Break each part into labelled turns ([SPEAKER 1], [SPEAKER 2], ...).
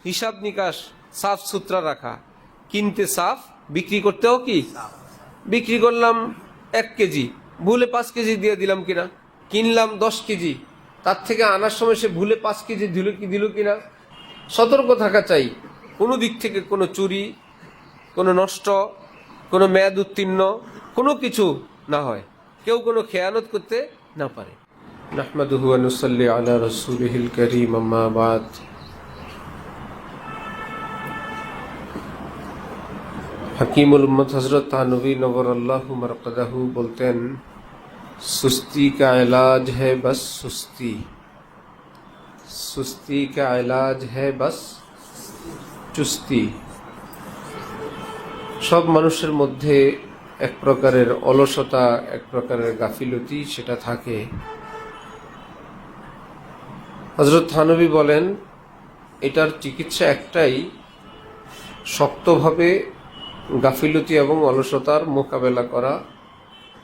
[SPEAKER 1] হিসাব নিকাশ সাফ সুতরা রাখা, কিনতে সাফ, বিক্রি করতেও কি, বিক্রি করলাম 1 কেজি, ভুলে 5 কেজি দিয়ে দিলাম কিনা, কিনলাম 10 কেজি, তার থেকে আনার সময় সে ভুলে 5 কেজি দিল কিনা, সতর্ক থাকা চাই। কোনো দিক থেকে কোনো চুরি, কোনো নষ্ট, কোনো মেয়াদ উত্তীর্ণ কোনো কিছু না হয়, কেউ কোনো খেয়ানত করতে না পারে। নাহমাদুহু ওয়া নুসাল্লি আলা রাসূলিহিল কারীম, আম্মা বাদ। হাকিমুল উম্মত হযরত থানভী নবরাল্লাহু মারকাদাহু বলতেন, সুস্তি কা ইলাজ হ্যায় বাস সুস্তি, সুস্তি কা ইলাজ হ্যায় বাস চুস্তি। সব মানুষের মধ্যে এক প্রকারের অলসতা, এক প্রকারের গাফিলতি সেটা থাকে। হযরত থানভী বলেন, এটার চিকিৎসা একটাই, শক্তভাবে গাফিলতি এবং অলসতার মোকাবেলা করা,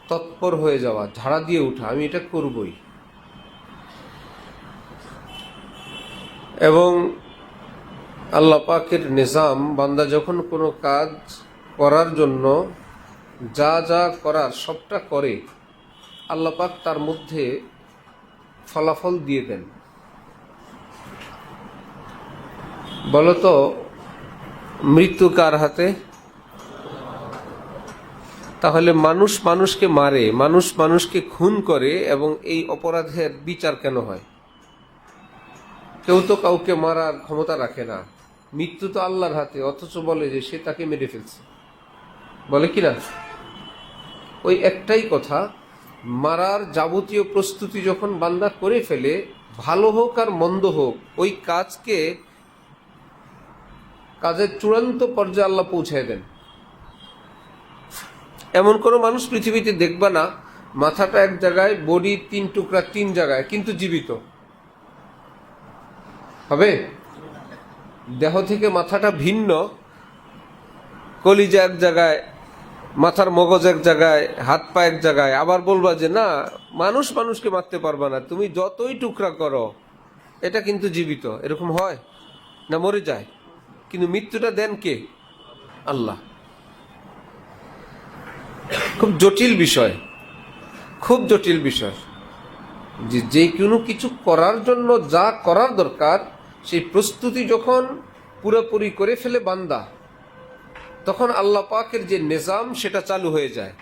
[SPEAKER 1] তৎপর হয়ে যাওয়া, ঝাড়া দিয়ে ওঠা, আমি এটা করবই। এবং আল্লাহ পাকের নিজাম, বান্দা যখন কোনো কাজ করার জন্য যা যা করার সবটা করে, আল্লাহ পাক তার মধ্যে ফলাফল দিয়ে দেন। বলতো মৃত্যু কার হাতে? তাহলে মানুষ মানুষকে মারে, মানুষ মানুষকে খুন করে, এবং এই অপরাধের বিচার কেন হয়? কেউ তো কাউকে মারার ক্ষমতা রাখে না, মৃত্যু তো আল্লাহর হাতে, অথচ বলে যে সে তাকে মেরে ফেলছে, বলে কিনা? ওই একটাই কথা, মারার যাবতীয় প্রস্তুতি যখন বান্দা করে ফেলে, ভালো হোক আর মন্দ হোক, ওই কাজের চূড়ান্ত পর্যায়ে আল্লাহ পৌঁছায় দেন। এমন কোনো মানুষ পৃথিবীতে দেখবা না, মাথাটা এক জায়গায়, বডি 3 টুকরা 3 জায়গায়, কিন্তু জীবিত হবে? দেহ থেকে মাথাটা ভিন্ন, কলিজা এক জায়গায়, মাথার মগজ এক জায়গায়, হাত পা এক জায়গায়, আবার বলবা যে না, মানুষ মানুষকে মারতে পারবা না, তুমি যতই টুকরা করো, এটা কিন্তু জীবিত। এরকম হয় না? মরে যায়। কিন্তু মৃত্যুটা দেন কে? আল্লাহ। খুব জটিল বিষয়, খুব জটিল বিষয়। যে কোনো কিছু করার জন্য যা করার দরকার, সেই প্রস্তুতি যখন পুরোপুরি করে ফেলে বান্দা, তখন আল্লাহ পাকের যে নিজাম সেটা চালু হয়ে যায়,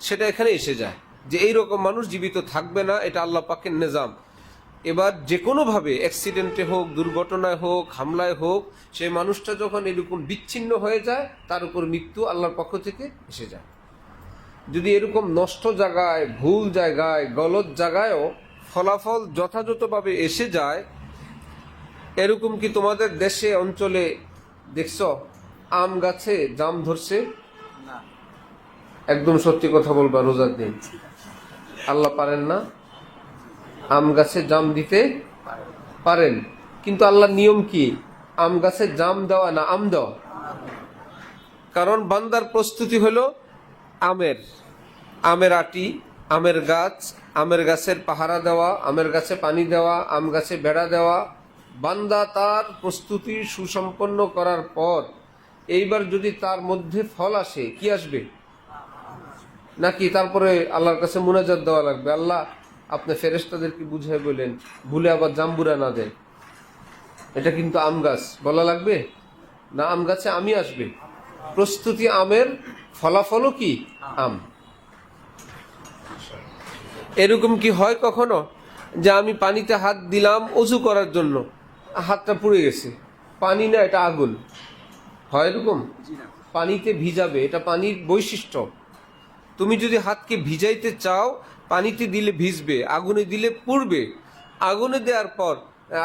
[SPEAKER 1] সেটা এখানে এসে যায় যে এইরকম মানুষ জীবিত থাকবে না, এটা আল্লাহ পাকের নিজাম। এবার যে কোনোভাবে অ্যাক্সিডেন্টে হোক, দুর্ঘটনায় হোক, হামলায় হোক, সেই মানুষটা যখন এরকম বিচ্ছিন্ন হয়ে যায়, তার উপর মৃত্যু আল্লাহর পক্ষ থেকে এসে যায়। যদি এরকম নষ্ট জায়গায়, ভুল জায়গায়, গলত জায়গায়ও ফলাফল যথাযথভাবে এসে যায়, এরকম কি তোমাদের দেশে অঞ্চলে দেখছ আম গাছে জাম ধরছে? একদম সত্যি কথা বলবা, রোজার দিন আল্লাহ পারেন না? আম গাছে জাম দিতে পারেন, কিন্তু আল্লাহর নিয়ম কি? আম গাছে জাম দেওয়া না আম দেওয়া। কারণ বান্দার প্রস্তুতি হলো আমের আটি, আমের গাছ, আমের গাছের পাহারা দেওয়া, আমের গাছে পানি দেওয়া, আম গাছে বেড়া দেওয়া। বান্দা তার প্রস্তুতি সুসম্পন্ন করার পর এইবার যদি তার মধ্যে ফল আসে, কি আসবে? নাকি তারপরে আল্লাহর কাছে মুনাজাত দেওয়া লাগবে, আল্লাহ আপনি ফেরেশতাদেরকে বুঝাই বলেন ভুলে আবার জাম্বুরা না দেয়, এটা কিন্তু আম গাছ, বলা লাগবে না? আম গাছে আমি আসবে, প্রস্তুতি আমের, ফলাফলও কি? আম। এরকম কি হয় কখনো যে আমি পানিতে হাত দিলাম অজু করার জন্য, হাতটা পুড়ে গেছে? পানি না, এটা আগুন। হয় এরকম? পানিতে ভিজাবে, এটা পানির বৈশিষ্ট্য। তুমি যদি হাতকে ভিজাইতে চাও, পানিতে দিলে ভিজবে, আগুনে দিলে পুড়বে। আগুনে দেওয়ার পর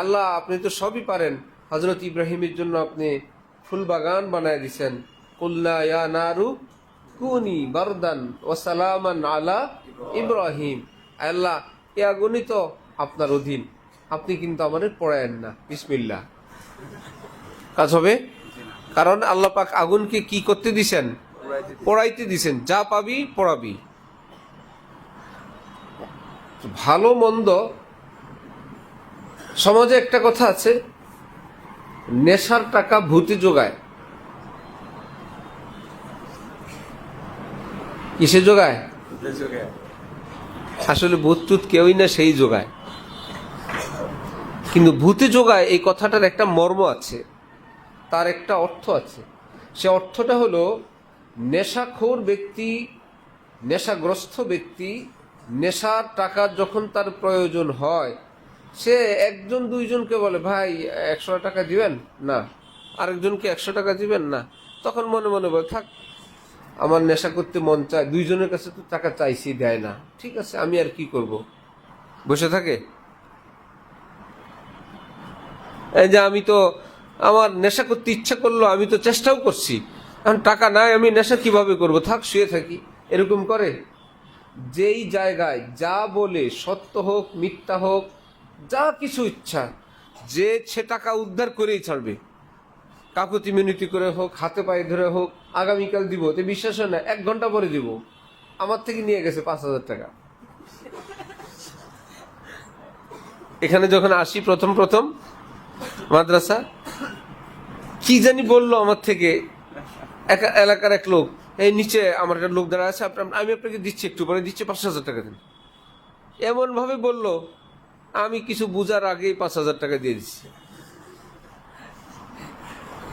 [SPEAKER 1] আল্লাহ আপনি তো সবই পারেন, হযরত ইব্রাহিমের জন্য আপনি ফুল বাগান বানায় দিছেন, কুল্লা ইয়া নারু কুনি বারদান ওয়া সালামান আলা ইব্রাহিম। আল্লাহ, এ আগুনই তো আপনার অধীন, আপনি কিন্তু আমাদের পড়ায়েন না, বিসমিল্লাহ। কাজ হবে? কারণ আল্লাহ পাক আগুনকে কি করতে দিছেন? পড়াইতে দিছেন, যা পাবি পড়াবি। ভালো মন্দ, সমাজে একটা কথা আছে, নেশার টাকা ভূতে যোগায়। কিসে যোগায়? আসলে ভূত টুত কেউই না, সেই যোগায়। কিন্তু ভূতে যোগায় এই কথাটার একটা মর্ম আছে, তার একটা অর্থ আছে। সে অর্থটা হলো, নেশাখোর ব্যক্তি, নেশাগ্রস্ত ব্যক্তি নেশার টাকা যখন তার প্রয়োজন হয়, সে একজন দুইজনকে বলে, ভাই 100 টাকা দিবেন না, আরেকজনকে 100 টাকা দিবেন না। তখন মনে মনে বলে, থাক, আমার নেশা করতে মন চায়, দুইজনের কাছে তো টাকা চাইছি, দেয় না, ঠিক আছে, আমি আর কি করব, বসে থাকে। এই যে আমি তো, আমার নেশা করতে ইচ্ছা করলো, আমি তো চেষ্টাও করছি, এখন টাকা নাই, আমি নেশা কিভাবে করব, থাক, শুয়ে থাকি, এরকম করে। যেই জায়গায় যা বলে, সত্য হোক মিথ্যা হোক, যা কিছু ইচ্ছা, যে সে টাকা উদ্ধার করেই ছাড়বে, কাকুতি মিনতি করে হোক, হাতে পায়ে ধরে হোক, আগামীকাল দিব, তো বিশ্বাস হয় না, 1 ঘন্টা পরে দিব। আমার থেকে নিয়ে গেছে 5,000 টাকা। এখানে যখন আসি প্রথম মাদ্রাসা, কি জানি বললো আমার থেকে, এলাকার এক লোক, এই নিচে আমার একটা লোক দাঁড়া আছে, আমি আপনাকে দিচ্ছি, একটু পরে দিচ্ছি, 5,000 টাকা দেন। এমন ভাবে বললো, আমি কিছু বুঝার আগেই 5,000 টাকা দিয়ে দিচ্ছি।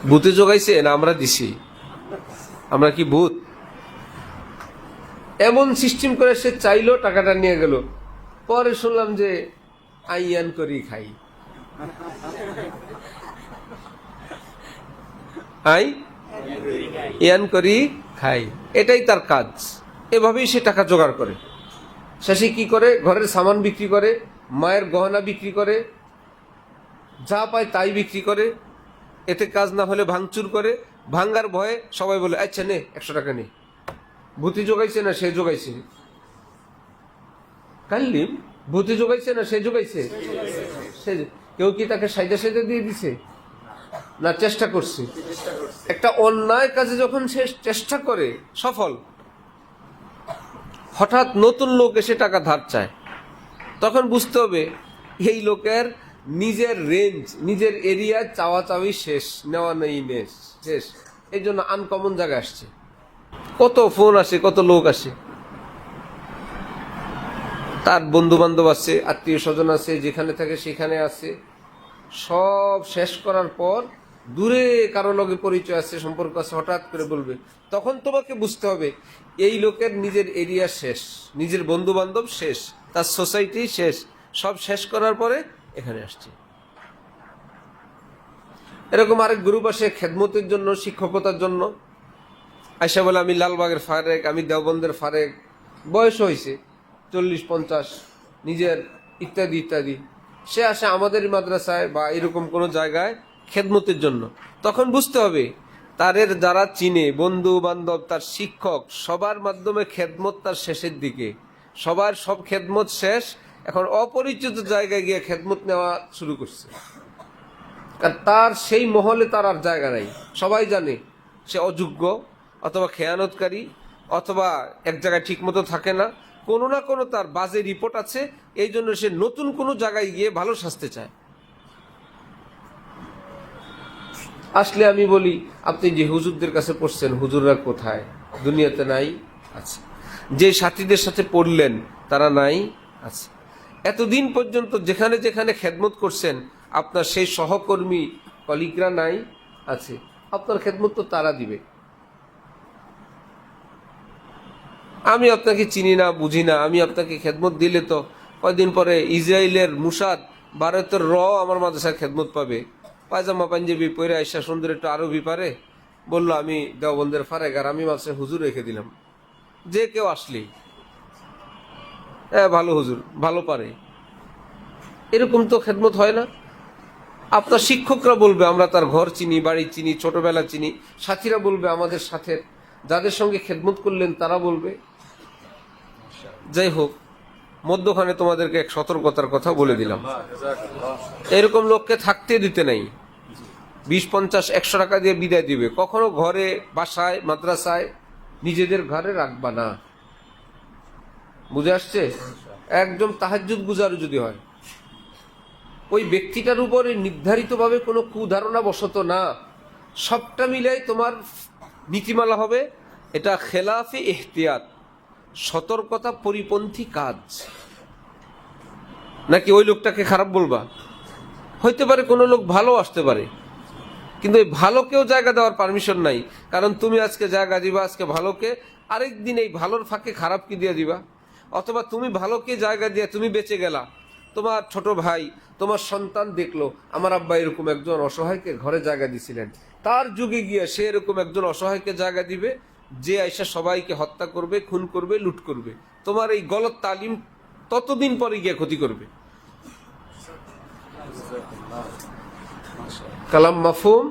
[SPEAKER 1] ভূতে জোগাইছে না আমরা দিছি? আমরা কি ভূত? এমন সিস্টেম করে সে চাইলো, টাকাটা নিয়ে গেল। পরে শুনলাম যে আইয়ান করি খাই, ইয়ান করি খাই, এটাই তার কাজ। এভাবেই সে টাকা জোগাড় করে। শেষে কি করে? ঘরের সামান বিক্রি করে, মায়ের গহনা বিক্রি করে, যা পায় তাই বিক্রি করে। এতে কাজ না হলে ভাঙচুর করে, ভাঙ্গার ভয়ে সবাই বলে, আচ্ছা নে 100 টাকা নে। ভূতি জোগাইছে না সে জোগাইছে? কাল্লিম, ভূতি জোগাইছে না সে জোগাইছে? সে, কেউ কি তাকে সাইডে দিয়ে দিছে? না, চেষ্টা করছে। একটা অন্যায় কাজে যখন সে চেষ্টা করে সফল, হঠাৎ নতুন লোক এসে টাকা ধার চায়, তখন বুঝতে হবে এই লোকের নিজের রেঞ্জ, নিজের এরিয়া চাওয়া চাওয়ি শেষ, নেওয়া নেই শেষ। এই জন্য আনকমন জায়গায় আসছে। কত ফোন আসে, কত লোক আসে, তার বন্ধু বান্ধব আছে, আত্মীয় স্বজন আছে, যেখানে থাকে সেখানে আছে। সব শেষ করার পর দূরে কারো লগে পরিচয় আছে, সম্পর্ক আছে, হঠাৎ করে বলবে, তখন তোমাকে বুঝতে হবে এই লোকের নিজের এরিয়া শেষ, নিজের বন্ধু বান্ধব শেষ, তার সোসাইটি শেষ। সব শেষ করার পরে এখানে আসছে। এরকম আরেক গ্রুপ আসে খেদমতের জন্য, শিক্ষকতার জন্য। আয়সা বলে, আমি লালবাগের ফারেক, আমি দেওবন্দের ফারেক, বয়স হয়েছে 40-50, নিজের ইত্যাদি ইত্যাদি। সে আসে আমাদের মাদ্রাসায় বা এরকম কোনো জায়গায় খেদমতের জন্য। তখন বুঝতে হবে তাদের যারা চিনে, বন্ধু বান্ধব, তার শিক্ষক, সবার মাধ্যমে খেদমত তার শেষের দিকে, সবার সব খেদমত শেষ, এখন অপরিচিত জায়গায় গিয়ে খেদমত নেওয়া শুরু করছে। আর তার সেই মহলে তার আর জায়গা নাই। সবাই জানে সে অযোগ্য, অথবা খেয়ানতকারী, অথবা এক জায়গায় ঠিক মতো থাকে না, কোনো না কোনো তার বাজে রিপোর্ট আছে। এই জন্য সে নতুন কোনো জায়গায় গিয়ে ভালো সাজতে চায়। আসলে আমি বলি, আপনি যে হুজুরদের কাছে পড়ছেন, হুজুররা কোথায়? দুনিয়াতে নাই? আছে। যে সাথীদের সাথে পড়লেন তারা নাই? আছে। এতদিন পর্যন্ত যেখানে যেখানে খেদমত করছেন, আপনার সেই সহকর্মী কলিগরা নাই? আছে। আপনার খেদমত তো তারা দিবে। আমি আপনাকে চিনি না, বুঝি না, আমি আপনাকে খেদমত দিলে তো কয়দিন পরে ইসরায়েলের মুসাদ, ভারতের আমার মাদ্রাসার খেদমত পাবে। পায়জামা পাঞ্জাবি পরে আইসা সুন্দর একটু আরবি পারে, বললো আমি দেওবন্দের ফারেক, আর আমি মাদ্রাসায় হুজুর রেখে দিলাম। যে কেউ আসলেই, হ্যাঁ ভালো হুজুর, ভালো পারে, এরকম তো খেদমত হয় না। আপনার শিক্ষকরা বলবে আমরা তার ঘর চিনি, বাড়ি চিনি, ছোটবেলা চিনি। সাথীরা বলবে, আমাদের সাথে যাদের সঙ্গে খেদমত করলেন তারা বলবে। যাই হোক, মধ্যখানে তোমাদেরকে এক সতর্কতার কথা বলে দিলাম। এরকম লোককে থাকতে দিতে নাই। 20-50-100 টাকা দিয়ে বিদায় দিবে। কখনো ঘরে, বাসায়, মাদ্রাসায়, নিজেদের ঘরে রাখবা না। বুঝে আসছে? একদম তাহাজ্জুদ গুজার যদি হয়, ওই ব্যক্তিটার উপরে নির্ধারিতভাবে কোনো কুধারণা বশত না, সবটা মিলে তোমার নীতিমালা হবে এটা খেলাফে এহতিয়াত, সতর্কতা পরিপন্থী কাজ। নাকি ওই লোকটাকে খারাপ বলবা? হইতে পারে কোনো লোক ভালো আসতে পারে, কিন্তু এই ভালোকেও জায়গা দেওয়ার পারমিশন নাই। কারণ তুমি আজকে জায়গা দিবা আজকে ভালোকে, আরেক দিন এই ভালোর ফাঁকে খারাপ কি দিয়ে দিবা। অথবা তুমি ভালোকে জায়গা দিয়ে তুমি বেঁচে গেলা, তোমার ছোট ভাই তোমার সন্তান দেখলো আমার আব্বা এরকম একজন অসহায়কে ঘরে জায়গা দিছিলেন, তার যুগে গিয়ে সে এরকম একজন অসহায়কে জায়গা দিবে যে আইসা সবাইকে হত্যা করবে, খুন করবে, লুট করবে। তোমার এই গলত তালিম ততদিন পরে গিয়ে ক্ষতি করবে। কালাম মাফহুম?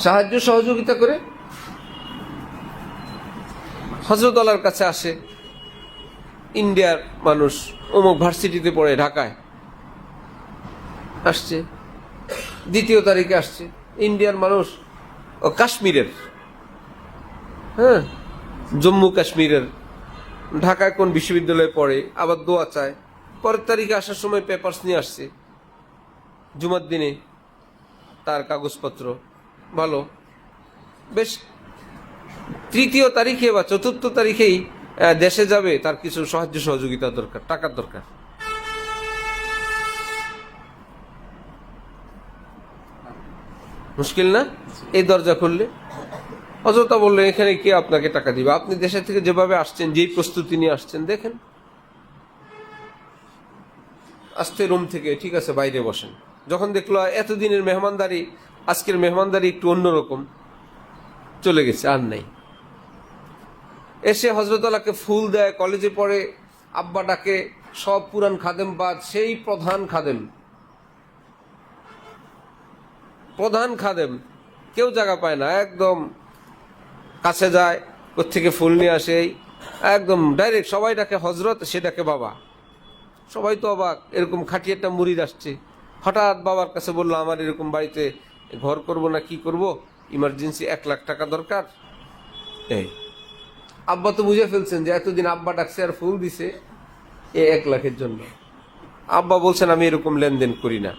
[SPEAKER 1] সাহায্য সহযোগিতা করে হযরত আল্লাহর কাছে আসে ইন্ডিয়ার মানুষ, অমুক ভার্সিটিতে পড়ে ঢাকায় আসছে, 2 তারিখে আসছে। ইন্ডিয়ার মানুষ, ও কাশ্মীরের, হ্যাঁ জম্মু কাশ্মীরের, ঢাকায় কোন বিশ্ববিদ্যালয়ে পড়ে, আবার দোয়া চায়। পরের তারিখে আসার সময় পেপারস নিয়ে আসছে, জুমার দিনে তার কাগজপত্র ভালো, বেশ 3 তারিখে বা 4 তারিখেই দেশে যাবে, তার কিছু সাহায্য সহযোগিতা দরকার, টাকার দরকার। মুশকিল না? এই দরজা খুললে অযথা বললেন এখানে কে আপনাকে টাকা দিবে? আপনি দেশে থেকে যেভাবে আসছেন, যেই প্রস্তুতি নিয়ে আসছেন দেখেন। আসতে রুম থেকে, ঠিক আছে বাইরে বসেন। যখন দেখলো এতদিনের মেহমানদারি, আজকের মেহমানদারি একটু অন্যরকম, চলে গেছে, আর নাই। এসে হযরত আল্লাহকে ফুল দেয়, কলেজে পড়ে, আব্বা ডাকে, সব পুরান খাদেম বাদ, সেই প্রধান খাদেম, প্রধান খাদেম, কেউ জায়গা পায় না, একদম কাছে যায়, কোত্থেকে ফুল নিয়ে আসে, একদম ডাইরেক্ট সবাই ডাকে হজরত, সে ডাকে বাবা। সবাই তো অবাক, এরকম খাঁটি একটা মুরিদ আসছে, হঠাৎ বাবার কাছে বললো আমার এরকম বাড়িতে ঘর করব না কি করব, ইমার্জেন্সি 1 লাখ টাকা দরকার। এই আব্বা তো বুঝে ফেলছেন যে এতদিন আব্বা ডাকছে আর ফুল দিছে এ 1 লাখের জন্য। আব্বা বলছেন আমি এরকম লেনদেন করি না,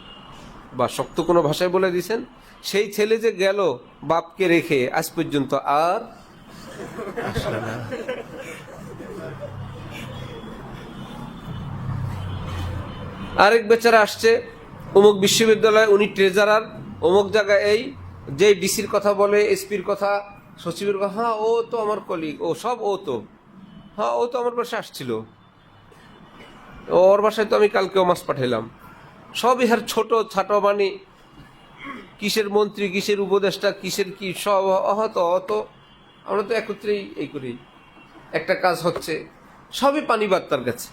[SPEAKER 1] বা শক্ত কোনো ভাষায় বলে দিছেন। সেই ছেলে যে গেল বাপকে রেখে আজ পর্যন্ত আর আসলো না। আরেক বেচারা আসছে অমুক বিশ্ববিদ্যালয়ে, উনি ট্রেজারার, অমুক জায়গায়, এই যে ডিসির কথা বলে, এসপির কথা, সচিবের কথা, হ্যাঁ ও তো আমার কলিগ, ও সব ও তো, হ্যাঁ ও তো আমার বাসায় আসছিল, ওর বাসায় তো আমি কালকেও মাছ পাঠাইলাম। সব ইহার ছোট ছাটো, মানে কিসের মন্ত্রী, কিসের উপদেষ্টা, কিসের কি, সব অহত অত, আমরা তো একত্রেই এই করি, একটা কাজ হচ্ছে, সবই পানিবাদ তার কাছে।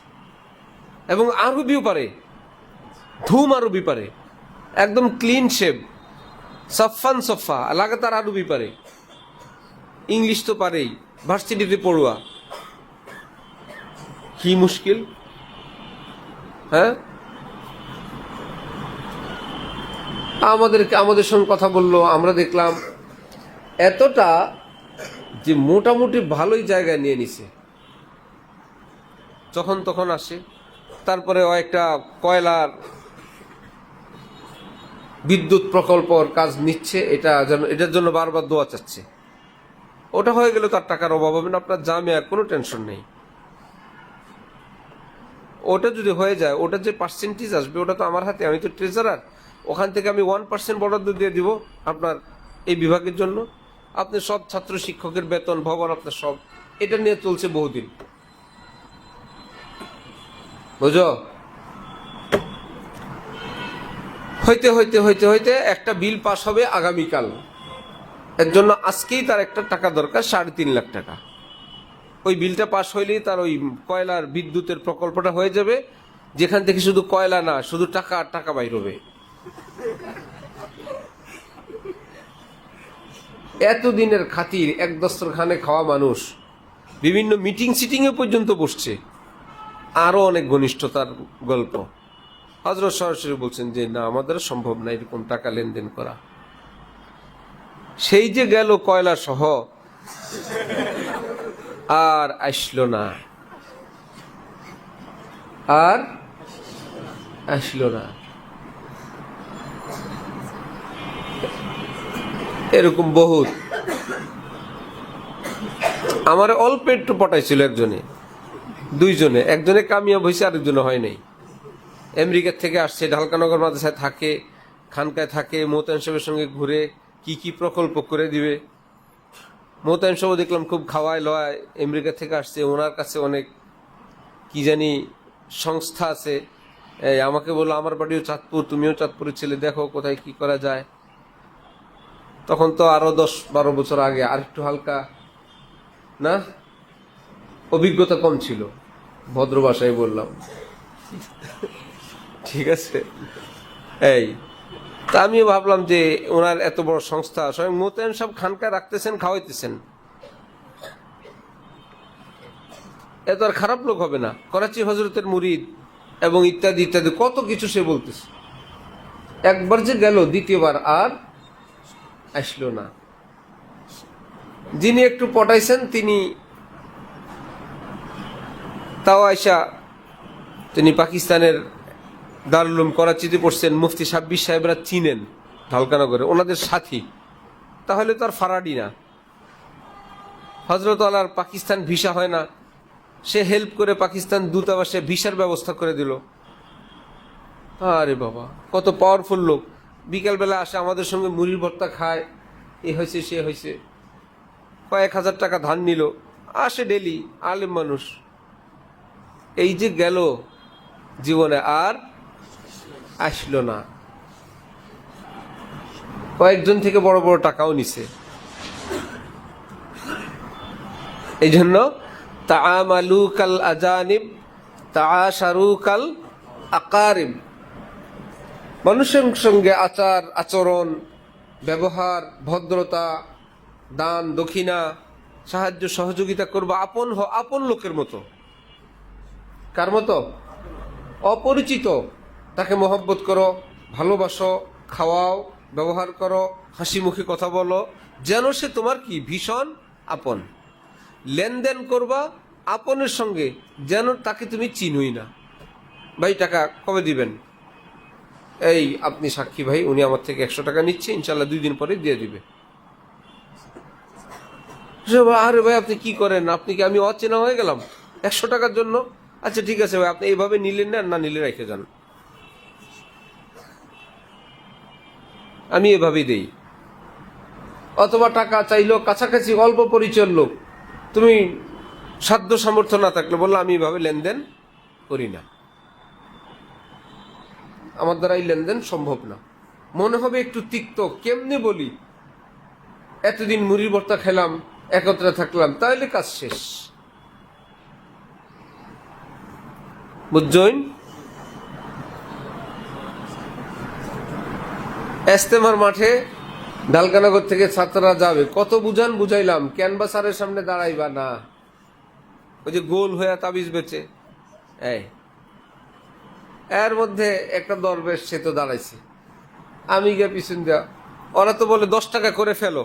[SPEAKER 1] এবং আরবিও পারে, ধুম আরবি পারে, একদম ক্লিন শেভ, সফান সফা, লাগাতার আরবি পারে, ইংলিশ তো পারেই, ভার্সিটিতে পড়ুয়া। কি মুশকিল, হ্যাঁ? আমাদের সঙ্গে কথা বললো, আমরা দেখলাম এতটা যে মোটামুটি ভালোই জায়গায় নিয়ে নিছে, যখন তখন আসে। তারপরে ও একটা কয়লার বিদ্যুৎ প্রকল্পর কাজ নিচ্ছে, এটার জন্য বারবার দোয়া চাচ্ছে। ওটা হয়ে গেলে তার টাকার অভাব হবে না, আপনার জামিয়া কোনো টেনশন নেই। ওটা যদি হয়ে যায়, ওটা যে পার্সেন্টেজ আসবে ওটা তো আমার হাতে, আমি তো ট্রেজারার, ওখান থেকে আমি 1% বরাদ্দ দিয়ে দিব আপনার এই বিভাগের জন্য। আপনি সব ছাত্র শিক্ষকের বেতন, ভবন, আপনার সব, এটা নিয়ে চলছে বহুদিন, বুঝো? হইতে হইতে হইতে হইতে একটা বিল পাস হবে আগামীকাল, এর জন্য আজকেই তার একটা টাকা দরকার, 3.5 লাখ টাকা। ওই বিলটা পাস হইলেই তার ওই কয়লার বিদ্যুতের প্রকল্পটা হয়ে যাবে, যেখান থেকে শুধু কয়লা না, শুধু টাকা আর টাকা বাইর হবে। এতদিনের খাতির, এক দস্তরখানে খাওয়া মানুষ, বিভিন্ন মিটিং সিটিংয়ে পর্যন্ত বসছে, আরো অনেক ঘনিষ্ঠতার গল্প। হযরত সরাসরি বলছেন যে না, আমাদের সম্ভব না এরকম টাকা লেনদেন করা। সেই যে গেল কয়লা সহ, আর আসলো না, আর আসলো না। এরকম বহুত। আমার অল্প একটু পটাইছিল একজনে, দুইজনে, একজনে কামিয়াব হয়েছে, আরেকজনে হয় নাই। আমেরিকার থেকে আসছে, ঢালকানগর মাদ্রাসায় থাকে, খানকায় থাকে, মোতায়েন সাহেবের সঙ্গে ঘুরে কি কি প্রকল্প করে দিবে। মোতায়েন সাহেব দেখলাম খুব খাওয়ায় লওয়ায়, আমেরিকা থেকে আসছে, ওনার কাছে অনেক কি জানি সংস্থা আছে। এই আমাকে বললো আমার বাড়িও চাঁদপুর, তুমিও চাঁদপুরের ছেলে, দেখো কোথায় কি করা যায়। তখন তো আরো 10-12 বছর আগে, আর একটু হালকা না, অভিজ্ঞতা কম ছিল, ভদ্র ভাষায় বললাম, ঠিক আছে। এই তা আমিও ভাবলাম যে ওনার এত বড় সংস্থা, স্বয়ং মোতায়েন সব খানকা রাখতেছেন, খাওয়াইতেছেন, এত আর খারাপ লোক হবে না। করাচি হজরতের মুরিদ এবং ইত্যাদি ইত্যাদি কত কিছু সে বলতেছে। একবার যে গেল, দ্বিতীয়বার আর আসলো না। যিনি একটু পটাইছেন তিনি তাও আয়সা, তিনি পাকিস্তানের দারুল উলুম করাচিতে পড়ছেন, মুফতি সাব্বির সাহেবরা চিনেন ঢালকানগরে, ওনাদের সাথী, তাহলে তো আর ফারাডি না। হজরত আলার পাকিস্তান ভিসা হয় না, সে হেল্প করে পাকিস্তান দূতাবাসে ভিসার ব্যবস্থা করে দিল। আরে বাবা, কত পাওয়ারফুল লোক। বিকালবেলা আসে, আমাদের সঙ্গে মুড়ির ভর্তা খায়, এ হয়েছে সে হয়েছে, কয়েক হাজার টাকা ধার নিল, আসে ডেলি, আলেম মানুষ। এই যে গেল, জীবনে আর আসলো না। কয়েকজন থেকে বড় বড় টাকাও নিছে। এই জন্য তাআমালু কাল আজানিব তাআশারু কাল আকারিব, মানুষের সঙ্গে আচার আচরণ, ব্যবহার, ভদ্রতা, দান দক্ষিণা, সাহায্য সহযোগিতা করবো, আপন লোকের মতো। কার মতো? অপরিচিত, তাকে মহব্বত করো, ভালোবাসো, খাওয়াও, ব্যবহার করো, হাসি মুখে কথা বলো, যেন সে তোমার কি ভীষণ আপন। লেনদেন করবা আপনের সঙ্গে, যেন তাকে তুমি চিনোই না। ভাই টাকা কবে দিবেন? এই আপনি সাক্ষী ভাই, উনি আমার থেকে 100 টাকা নিচ্ছে, ইনশাল্লাহ 2 দিন পরে দিয়ে দিবে। আরে ভাই আপনি কি করেন, আপনি কি, আমি অচেনা হয়ে গেলাম 100 টাকার জন্য? আচ্ছা ঠিক আছে ভাই, আপনি এইভাবে নিলেন না নিলে রেখে যান, আমি এভাবেই দেই। অথবা টাকা চাইলো, কাছাকাছি অল্প পরিচয়ের লোক, তুমি সাধ্য সামর্থ্য না থাকলে বললো আমি এভাবে লেনদেন করি না, আমার দ্বারা এই লেনদেন সম্ভব না। মনে হবে একটু তিক্ত, কেমনে বলি, এতদিন মুড়ির ভর্তা খেলাম, একত্রে থাকলাম, তাহলে কাজ শেষ। বুঝছেন? ইজতেমার মাঠে ঢালকানগর থেকে ছাত্ররা যাবে, কত বুঝাইলাম, ক্যানভাসারের সামনে দাঁড়াইবা না, ওই যে গোল হয়ে তাবিজ বেচে, এর মধ্যে একটা দরবেশ, সে তো দাঁড়াইছে, আমি গিয়ে পিছন দেওয়া। ওরা তো বলে 10 টাকা করে ফেলো,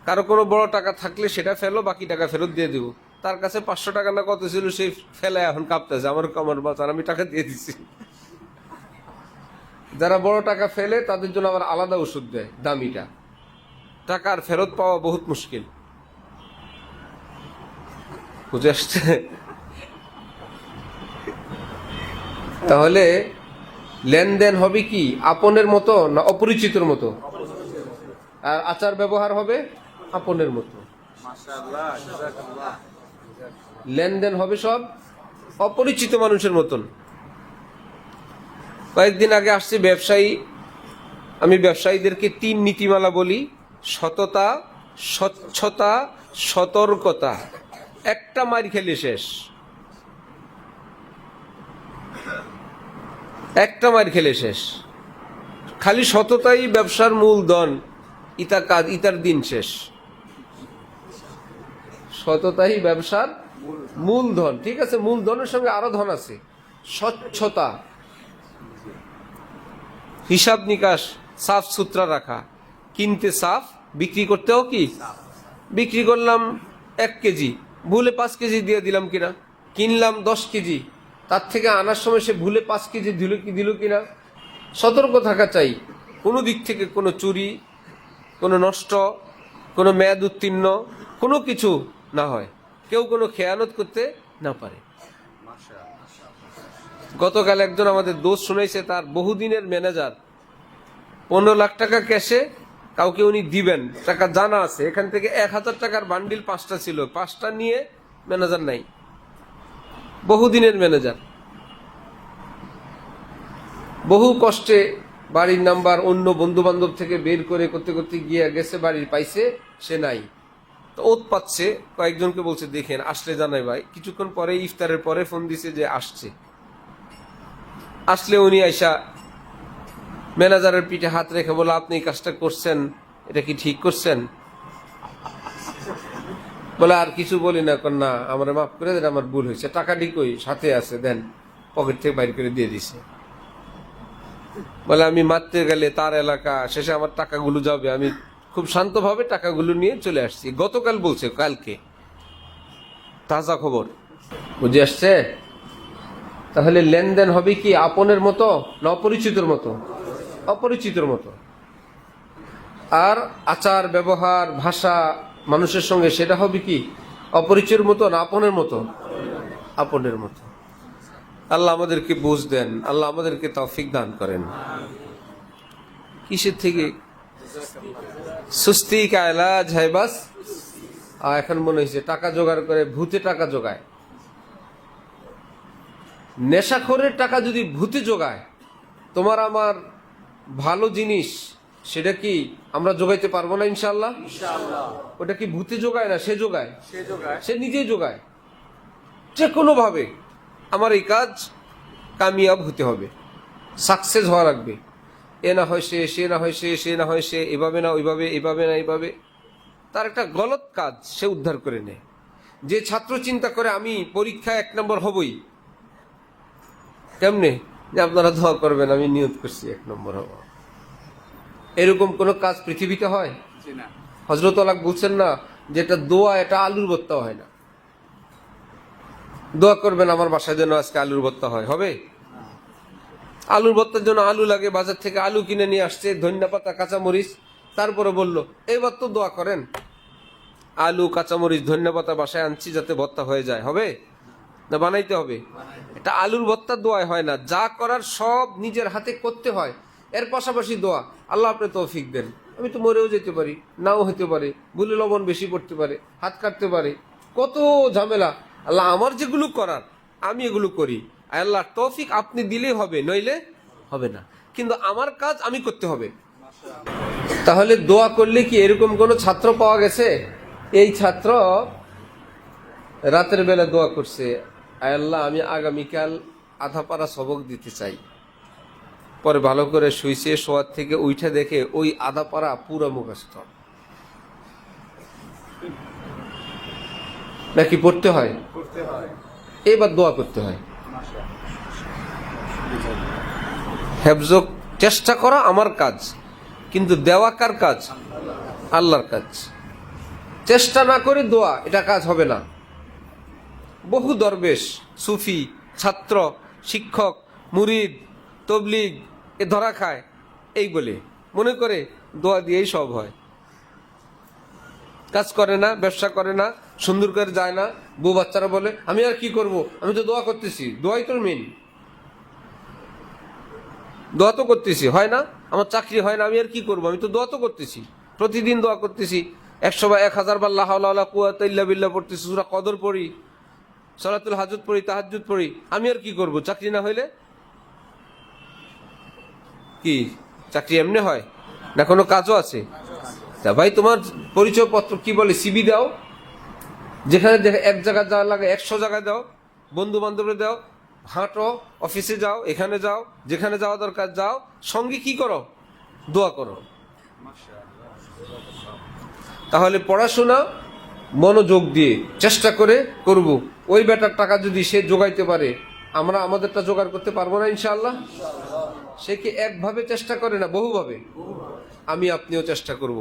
[SPEAKER 1] কারো কোনো বড় টাকা থাকলে সেটা ফেলো, বাকি টাকা ফেরত দিয়ে দিব। তার কাছে 500 টাকা না কত ছিল, সেই ফেলে এখন কাঁপতেছে, আমার কামার বাঁচার, আমি টাকা দিয়ে দিচ্ছি। যারা বড় টাকা ফেলে তাদের জন্য আবার আলাদা ওষুধ দেয়, দামিটা। টাকা আর ফেরত পাওয়া বহুত মুশকিল, বুঝে আসছে? তাহলে লেনদেন হবে কি আপনের মতো না অপরিচিতর মতো? আর আচার ব্যবহার হবে আপনের মতো। লেনদেন হবে সব অপরিচিত মানুষের মতন। কয়েকদিন আগে আসছে ব্যবসায়ী, আমি ব্যবসায়ীদেরকে 3 নীতিমালা বলি: সততা, স্বচ্ছতা, সতর্কতা। একটা মার খেলে শেষ, একটা মার খেলে শেষ। খালি সততাই ব্যবসার মূলধন, ইতার দিন শেষ। সততাই ব্যবসার মূলধন, ঠিক আছে, মূলধনের সঙ্গে আরো ধন আছে। স্বচ্ছতা, হিসাব নিকাশ সাফ সুতরা রাখা, কিনতে সাফ, বিক্রি করতেও কি, বিক্রি করলাম 1 কেজি, ভুলে 5 কেজি দিয়ে দিলাম কিনা, কিনলাম 10 কেজি, তার থেকে আনার সময় সে ভুলে 5 কেজি দিল কিনা সতর্ক থাকা চাই, কোনো দিক থেকে কোনো চুরি, কোনো নষ্ট, কোনো মেয়াদ উত্তীর্ণ কোনো কিছু না হয়, কেউ কোনো খেয়ানত করতে না পারে। গতকাল একজন আমাদের দোষ শুনাইছে, তার বহুদিনের ম্যানেজার 15 লাখ টাকা ক্যাশে কাউকে উনি দিবেন, টাকা জানা আছে, এখান থেকে 1000 টাকার বান্ডিল 5টা ছিল, 5টা নিয়ে ম্যানেজার নাই, বহুদিনের ম্যানেজার। বহু কষ্টে বাড়ির নাম্বার অন্য বন্ধু বান্ধব থেকে বের করে করতে করতে গিয়ে গেছে, বাড়ির পাইছে, সে নাই। তো ওত পাচ্ছে, কয়েকজনকে বলছে দেখেন আসলে জানাই ভাই। কিছুক্ষণ পরে ইফতারের পরে ফোন দিছে যে আসছে। আসলে উনি আইসা ম্যানেজারের পিঠে হাত রেখে বলে, আপনি এই কাজটা করছেন, এটা কি ঠিক করছেন? বলে আর কিছু বলি না, না আমার মাফ করে দেন, আমার ভুল হয়েছে, টাকাটি কই, সাথে আছে, দেন। পকেট থেকে বাইর করে দিয়ে দিছে। বলে আমি মারতে গেলে তার এলাকা, শেষে আমার টাকাগুলো যাবে, আমি খুব শান্তভাবে টাকাগুলো নিয়ে চলে আসছি। গতকাল বলছে, কালকে তাজা খবর, বুঝে আসছে। তাহলে লেনদেন হবে কি আপনের মতো না অপরিচিতর মতো? অপরিচিতর মতো। আর আচার ব্যবহার ভাষা মানুষের সঙ্গে সেটা হবে কি অপরিচিতের মতো না আপনের মতো? আপনের মতো। আল্লাহ আমাদেরকে বুঝ দেন, আল্লাহ আমাদেরকে তৌফিক দান করেন। কিসের থেকে? সুস্তি কা ইলাজ হ্যায় বাস। এখন মনে হয়েছে টাকা জোগাড় করে ভূতে টাকা জোগায়। নেশাখোরের টাকা যদি ভূতে জোগায়, তোমার আমার ভালো জিনিস সেটা কি আমরা জোগাইতে পারবো না? ইনশাআল্লাহ। ওটা কি ভূতে জোগায় না সে জোগায়? সে নিজেই জোগায়। যে কোনো ভাবে আমার এই কাজ কামিয়াব হতে হবে, সাকসেস হওয়া লাগবে। এ না হয় সে, সে না হয় সে, সে না হয় সে, এভাবে না ওইভাবে, এভাবে না এইভাবে। তার একটা গলত কাজ সে উদ্ধার করে নেয়। যে ছাত্র চিন্তা করে আমি পরীক্ষায় 1 নম্বর হবই, কেমনে? যে আপনারা দোয়া করবেন, আমি নিয়ত করছি 1 নম্বর হব। এরকম কোন কাজ পৃথিবীতে হয়? হযরত আল্লাহ বলছেন না, যেটা দোয়া এটা আলুর ভর্তা হয় না। দোয়া করবেন আমার বাসায় যেন আজকে আলুর ভর্তা হয়, হবে? আলুর ভর্তার জন্য আলু লাগে, বাজার থেকে আলু কিনে নিয়ে আসছে, ধনিয়াপাতা কাঁচামরিচ, তারপরে বলল এইবার তো দোয়া করেন, আলু কাঁচামরিচ ধনিয়াপাতা বাসায় আনছি যাতে ভর্তা হয়ে যায়, হবে না বানাইতে হবে? এটা আলুর ভর্তা দোয়া হয় না। যা করার সব নিজের হাতে করতে হয়। এর পাশাপাশি দোয়া, আল্লাহ আপনি তৌফিক দেন, আমি তো মরেও যেতে পারি, নাও হতে পারে, ভুলে লবণ বেশি পড়তে পারে, হাত কাটতে পারে, কত ঝামেলা। আল্লাহ আমার যেগুলো করার আমি এগুলো করি, আল্লাহ তৌফিক আপনি দিলেই হবে, নইলে হবে না, কিন্তু আমার কাজ আমি করতে হবে। তাহলে দোয়া করলে কি এরকম কোন ছাত্র পাওয়া গেছে? এই ছাত্র রাতের বেলা দোয়া করছে, আল্লাহ আমি আগামীকাল আধা পারা সবক দিতে চাই। পরে ভালো করে শুইছে, শোয়ার থেকে উঠে দেখে ওই আধা পারা পুরো মুখস্থ। নাকি পড়তে হয়? এবার দোয়া করতে হয়। হেফজ চেষ্টা করা আমার কাজ, কিন্তু দেওয়া কার কাজ? আল্লাহর কাজ। চেষ্টা না করে দোয়া, এটা কাজ হবে না। বহু দরবেশ, সুফি, ছাত্র, শিক্ষক, মুরিদ, তবলিগ এ ধরা খায় এই বলে মনে করে দোয়া দিয়েই সব হয়। কাজ করে না, ব্যবসা করে না, সুন্দর করে যায় না। বউ বাচ্চারা বলে আমি আর কি করব, আমি তো দোয়া করতেছি। দোয়াই তো মেন, দোয়া তো করতেছি, হয় না? আমার চাকরি হয় না, আমি আর কি করবো, আমি তো দোয়া তো করতেছি, প্রতিদিন দোয়া করতেছি, 100 বা 1000 বার লা হাওলা ওয়ালা কুওয়াতা ইল্লা বিল্লাহ পড়তেছি, সূরা কদর পড়ি, সালাতুল হাজত পড়ি, তাহাজ্জুদ পড়ি, আমি আর কি করব? চাকরি না হইলে কি চাকরি এমনি হয় না? কোনো কাজও আছে? তা ভাই তোমার পরিচয় পত্র কি বলে, সিবি দাও, যেখানে এক জায়গায় যাওয়া লাগে 100 জায়গায় দাও, বন্ধু বান্ধবরে দাও, হাঁটো, অফিসে যাও, এখানে যাও, যেখানে যাওয়া দরকার যাও, সঙ্গে কি করো? দোয়া করো। তাহলে পড়াশোনা মনোযোগ দিয়ে চেষ্টা করে করব। ওই বেটার টাকা যদি সে জোগাইতে পারে, আমরা আমাদেরটা জোগাড় করতে পারবো না ইনশাআল্লাহ? সে কি একভাবে চেষ্টা করে না বহুভাবে? আমি আপনিও চেষ্টা করব।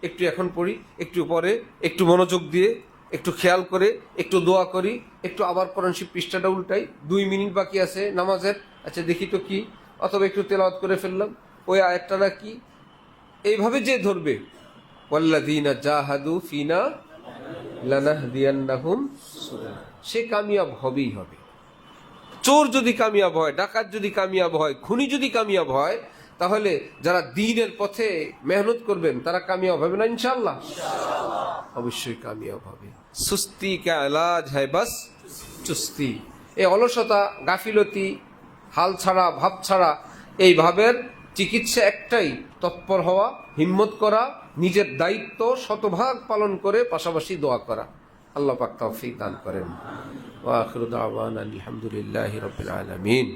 [SPEAKER 1] একটু এখন পড়ি, একটু পরে, একটু মনোযোগ দিয়ে একটু খেয়াল করে একটু দোয়া করি, একটু আবার কোরআন শরীফ পৃষ্ঠাটা উল্টাই, 2 মিনিট বাকি আছে নামাজের, আচ্ছা দেখি তো কি, অথবা একটু তেলাওয়াত করে ফেললাম, ওই আয়াতটা না কি, এইভাবে যে ধরবে, ওয়াল্লাযীনা জাহাদু ফিনা লানাহদিয়ান্নাহুম সুবুলানা, সে কামিয়াব হবেই হবে। চোর যদি কামিয়াব হয়, ডাকাত যদি কামিয়াব হয়, খুনি যদি কামিয়াব হয়, তাহলে যারা দ্বীনের পথে মেহনত করবেন তারা কামিয়াব হবে না ইনশাআল্লাহ? অবশ্যই কামিয়াব হবে। সুস্তি কা ইলাজ হ্যায় বাস চুস্তি। এই অলসতা, গাফিলতি, হাল ছাড়া, ভাব ছাড়া, এই ভাবের চিকিৎসা একটাই, তৎপর হওয়া, হিম্মত করা, নিজের দায়িত্ব শতভাগ পালন করে পাশাপাশি দোয়া করা। আল্লাহ পাক তৌফিক দান করেন। ওয়া আখিরু দাওয়ানা আলহামদুলিল্লাহি রাব্বিল আলামিন।